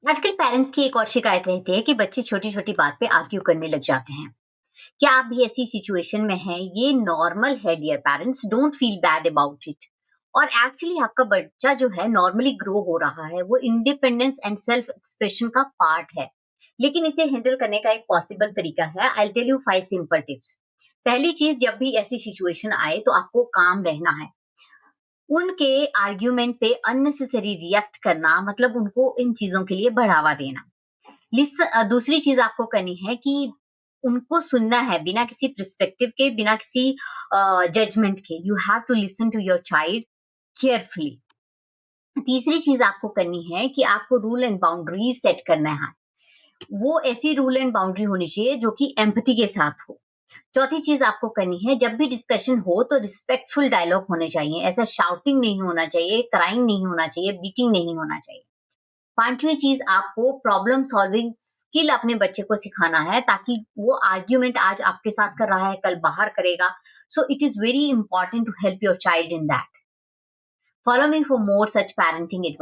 आजकल पेरेंट्स की एक और शिकायत रहती है कि बच्चे छोटी-छोटी बात पे आर्ग्यू करने लग जाते हैं। क्या आप भी ऐसी सिचुएशन में हैं? ये नॉर्मल है dear parents, don't feel bad about it. और एक्चुअली आपका बच्चा जो है नॉर्मली ग्रो हो रहा है, वो इंडिपेंडेंस एंड सेल्फ एक्सप्रेशन का पार्ट है। लेकिन इसे हैंडल करने का एक पॉसिबल तरीका है। I will tell you 5 simple tips. पहली चीज़, जब भी ऐसी सिचुएशन आए तो आपको काम रहना है। उनके आर्ग्यूमेंट पे अननेसेसरी रिएक्ट करना मतलब उनको इन चीज़ों के लिए बढ़ावा देना। दूसरी चीज़ आपको करनी है कि उनको सुनना है बिना किसी पर्सपेक्टिव के, बिना किसी जजमेंट के। You have to listen to your child carefully. तीसरी चीज़ आपको करनी है कि आपको रूल एंड बाउंड्रीज़ सेट करना है। वो ऐसी रूल एंड बाउंड्री होनी चाहिए जो कि एम्पैथी के साथ हो। चौथी चीज़ आपको करनी है, जब भी डिस्कशन हो तो रिस्पेक्टफुल डायलॉग होने चाहिए। ऐसा शाउटिंग नहीं होना चाहिए, क्राइंग नहीं होना चाहिए, बीटिंग नहीं होना चाहिए। 5वीं चीज़, आपको प्रॉब्लम सॉल्विंग स्किल अपने बच्चे को सिखाना है ताकि वो आर्ग्यूमेंट आज आपके साथ कर रहा है, कल बाहर करेगा। So it is very important to help your child in that. Follow me for more such parenting advice.